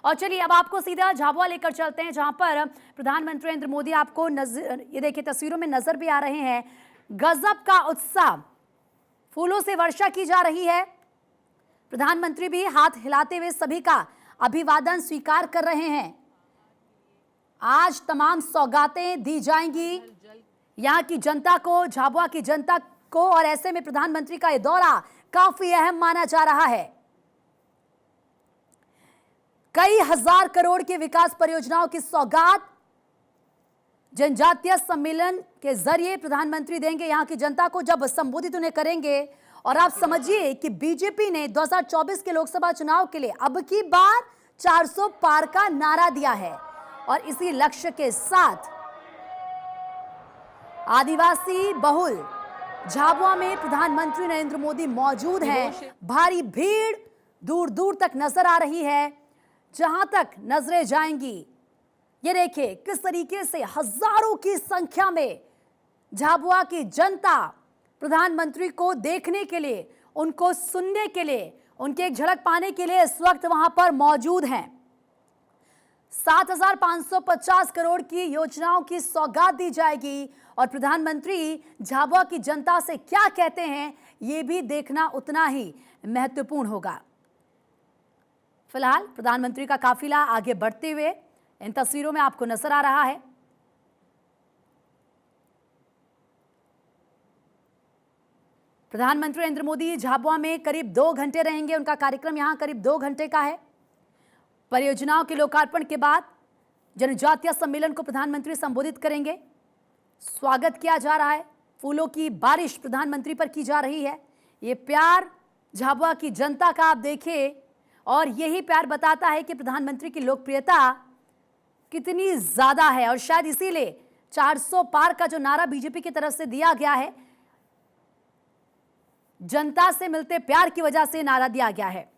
और चलिए अब आपको सीधा झाबुआ लेकर चलते हैं, जहां पर प्रधानमंत्री नरेंद्र मोदी आपको ये देखिए तस्वीरों में नजर भी आ रहे हैं। गजब का उत्साह, फूलों से वर्षा की जा रही है। प्रधानमंत्री भी हाथ हिलाते हुए सभी का अभिवादन स्वीकार कर रहे हैं। आज तमाम सौगातें दी जाएंगी यहां की जनता को, झाबुआ की जनता को, और ऐसे में प्रधानमंत्री का यह दौरा काफी अहम माना जा रहा है। कई हजार करोड़ की विकास परियोजनाओं की सौगात जनजातीय सम्मेलन के जरिए प्रधानमंत्री देंगे यहां की जनता को, जब संबोधित उन्हें करेंगे। और आप समझिए कि बीजेपी ने 2024 के लोकसभा चुनाव के लिए अब की बार 400 पार का नारा दिया है, और इसी लक्ष्य के साथ आदिवासी बहुल झाबुआ में प्रधानमंत्री नरेंद्र मोदी मौजूद हैं। भारी भीड़ दूर दूर तक नजर आ रही है, जहां तक नजरें जाएंगी। ये देखिए किस तरीके से हजारों की संख्या में झाबुआ की जनता प्रधानमंत्री को देखने के लिए, उनको सुनने के लिए, उनकी एक झलक पाने के लिए इस वक्त वहां पर मौजूद हैं। 7,550 करोड़ की योजनाओं की सौगात दी जाएगी, और प्रधानमंत्री झाबुआ की जनता से क्या कहते हैं यह भी देखना उतना ही महत्वपूर्ण होगा। फिलहाल प्रधानमंत्री का काफिला आगे बढ़ते हुए इन तस्वीरों में आपको नजर आ रहा है। प्रधानमंत्री नरेंद्र मोदी झाबुआ में करीब 2 घंटे रहेंगे। उनका कार्यक्रम यहां करीब 2 घंटे का है। परियोजनाओं के लोकार्पण के बाद जनजातीय सम्मेलन को प्रधानमंत्री संबोधित करेंगे। स्वागत किया जा रहा है, फूलों की बारिश प्रधानमंत्री पर की जा रही है। ये प्यार झाबुआ की जनता का आप देखिए, और यही प्यार बताता है कि प्रधानमंत्री की लोकप्रियता कितनी ज्यादा है। और शायद इसीलिए 400 पार का जो नारा बीजेपी की तरफ से दिया गया है, जनता से मिलते प्यार की वजह से नारा दिया गया है।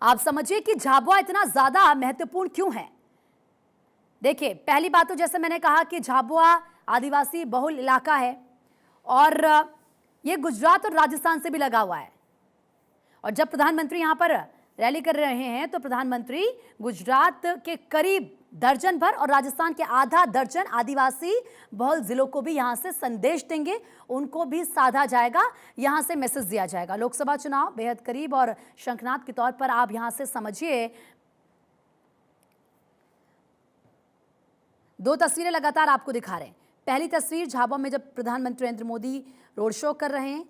आप समझिए कि झाबुआ इतना ज्यादा महत्वपूर्ण क्यों है। देखिए, पहली बात तो जैसे मैंने कहा कि झाबुआ आदिवासी बहुल इलाका है, और ये गुजरात और राजस्थान से भी लगा हुआ है। और जब प्रधानमंत्री यहां पर रैली कर रहे हैं तो प्रधानमंत्री गुजरात के करीब दर्जन भर और राजस्थान के आधा दर्जन आदिवासी बहुल जिलों को भी यहां से संदेश देंगे, उनको भी साधा जाएगा, यहां से मैसेज दिया जाएगा। लोकसभा चुनाव बेहद करीब, और शंखनाद के तौर पर आप यहां से समझिए 2 तस्वीरें लगातार आपको दिखा रहे हैं। पहली तस्वीर झाबुआ में जब प्रधानमंत्री नरेंद्र मोदी रोड शो कर रहे हैं,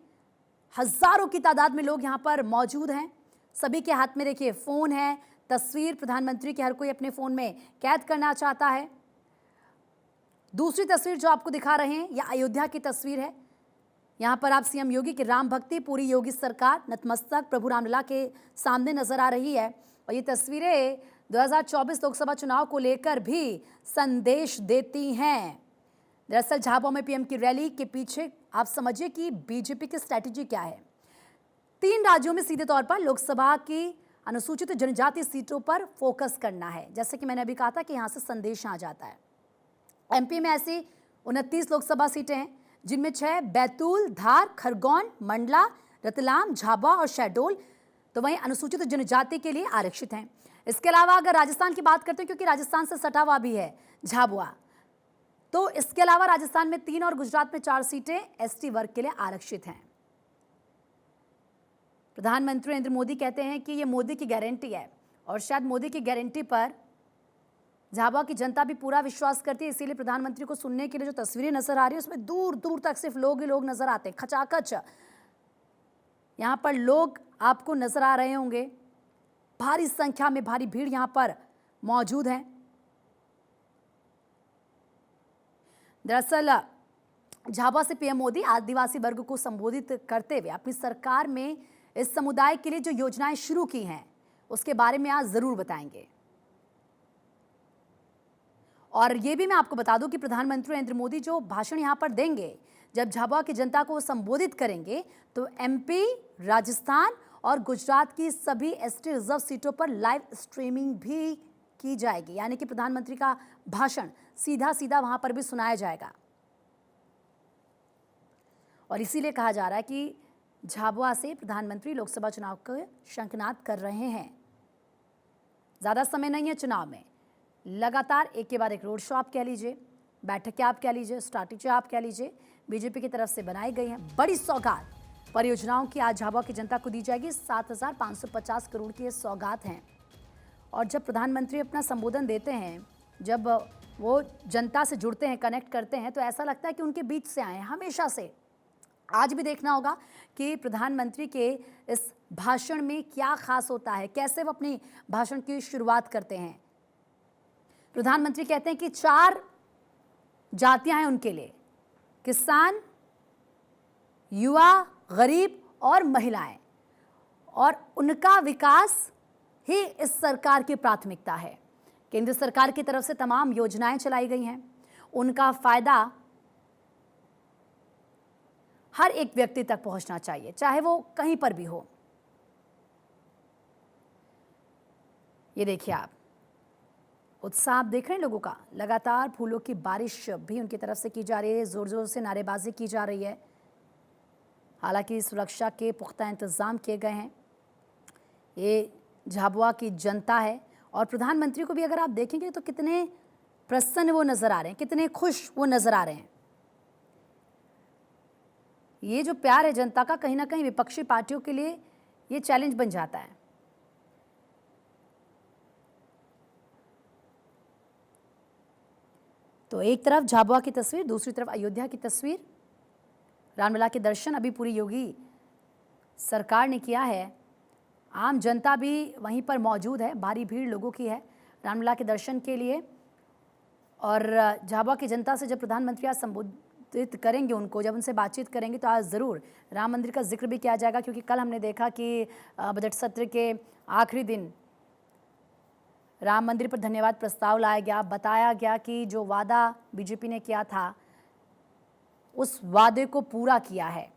हजारों की तादाद में लोग यहां पर मौजूद हैं। सभी के हाथ में देखिए फोन है, तस्वीर प्रधानमंत्री की हर कोई अपने फोन में कैद करना चाहता है। दूसरी तस्वीर जो आपको दिखा रहे हैं यह अयोध्या की तस्वीर है। यहां पर आप सीएम योगी की राम भक्ति, पूरी योगी सरकार नतमस्तक प्रभु रामलला के सामने नजर आ रही है। और ये तस्वीरें 2024 लोकसभा चुनाव को लेकर भी संदेश देती हैं। दरअसल झाबुआ में पीएम की रैली के पीछे आप समझिए कि बीजेपी की स्ट्रैटेजी क्या है। 3 राज्यों में सीधे तौर पर लोकसभा की अनुसूचित जनजाति सीटों पर फोकस करना है। जैसे कि मैंने अभी कहा था कि यहां से संदेश आ जाता है। एमपी में ऐसी 29 लोकसभा सीटें हैं, जिनमें 6 बैतूल, धार, खरगोन, मंडला, रतलाम, झाबुआ और शहडोल तो वहीं अनुसूचित जनजाति के लिए आरक्षित हैं। इसके अलावा अगर राजस्थान की बात करते हैं, क्योंकि राजस्थान से सटा हुआ भी है झाबुआ, तो इसके अलावा राजस्थान में 3 और गुजरात में 4 सीटें एसटी वर्ग के लिए आरक्षित हैं। प्रधानमंत्री नरेंद्र मोदी कहते हैं कि ये मोदी की गारंटी है, और शायद मोदी की गारंटी पर झाबुआ की जनता भी पूरा विश्वास करती है। इसीलिए प्रधानमंत्री को सुनने के लिए जो तस्वीरें नजर आ रही है उसमें दूर दूर तक सिर्फ लोग ही लोग नजर आते हैं, खचाखच यहां पर लोग आपको नजर आ रहे होंगे। भारी संख्या में भारी भीड़ यहां पर मौजूद है। दरअसल झाबुआ से पीएम मोदी आदिवासी वर्ग को संबोधित करते हुए अपनी सरकार में इस समुदाय के लिए जो योजनाएं शुरू की हैं उसके बारे में आज जरूर बताएंगे। और ये भी मैं आपको बता दूं कि प्रधानमंत्री नरेंद्र मोदी जो भाषण यहां पर देंगे, जब झाबुआ की जनता को संबोधित करेंगे, तो एमपी, राजस्थान और गुजरात की सभी एसटी रिजर्व सीटों पर लाइव स्ट्रीमिंग भी की जाएगी, यानी कि प्रधानमंत्री का भाषण सीधा सीधा वहां पर भी सुनाया जाएगा। और इसीलिए कहा जा रहा है कि झाबुआ से प्रधानमंत्री लोकसभा चुनाव को शंखनाद कर रहे हैं। ज़्यादा समय नहीं है चुनाव में, लगातार एक के बाद एक रोड शो आप कह लीजिए, बैठकें आप कह लीजिए, स्ट्रैटेजी आप कह लीजिए, बीजेपी की तरफ से बनाई गई हैं। बड़ी सौगात परियोजनाओं की आज झाबुआ की जनता को दी जाएगी। 7,550 करोड़ की ये सौगात हैं। और जब प्रधानमंत्री अपना संबोधन देते हैं, जब वो जनता से जुड़ते हैं, कनेक्ट करते हैं, तो ऐसा लगता है कि उनके बीच से आए हैं हमेशा से। आज भी देखना होगा कि प्रधानमंत्री के इस भाषण में क्या खास होता है, कैसे वो अपनी भाषण की शुरुआत करते हैं। प्रधानमंत्री कहते हैं कि 4 जातियां हैं उनके लिए, किसान, युवा, गरीब और महिलाएं, और उनका विकास ही इस सरकार की प्राथमिकता है। केंद्र सरकार की तरफ से तमाम योजनाएं चलाई गई हैं, उनका फायदा हर एक व्यक्ति तक पहुंचना चाहिए, चाहे वो कहीं पर भी हो। ये देखिए आप, उत्साह आप देख रहे हैं लोगों का। लगातार फूलों की बारिश भी उनकी तरफ से की जा रही है, जोर जोर से नारेबाजी की जा रही है। हालांकि सुरक्षा के पुख्ता इंतजाम किए गए हैं। ये झाबुआ की जनता है, और प्रधानमंत्री को भी अगर आप देखेंगे तो कितने प्रसन्न वो नजर आ रहे हैं, कितने खुश वो नजर आ रहे हैं। ये जो प्यार है जनता का, कहीं ना कहीं विपक्षी पार्टियों के लिए ये चैलेंज बन जाता है। तो एक तरफ झाबुआ की तस्वीर, दूसरी तरफ अयोध्या की तस्वीर। रामलला के दर्शन अभी पूरी योगी सरकार ने किया है। आम जनता भी वहीं पर मौजूद है, भारी भीड़ लोगों की है रामलला के दर्शन के लिए। और झाबुआ की जनता से जब प्रधानमंत्री आज संबोधित करेंगे उनको, जब उनसे बातचीत करेंगे, तो आज ज़रूर राम मंदिर का जिक्र भी किया जाएगा, क्योंकि कल हमने देखा कि बजट सत्र के आखिरी दिन राम मंदिर पर धन्यवाद प्रस्ताव लाया गया। बताया गया कि जो वादा बीजेपी ने किया था, उस वादे को पूरा किया है।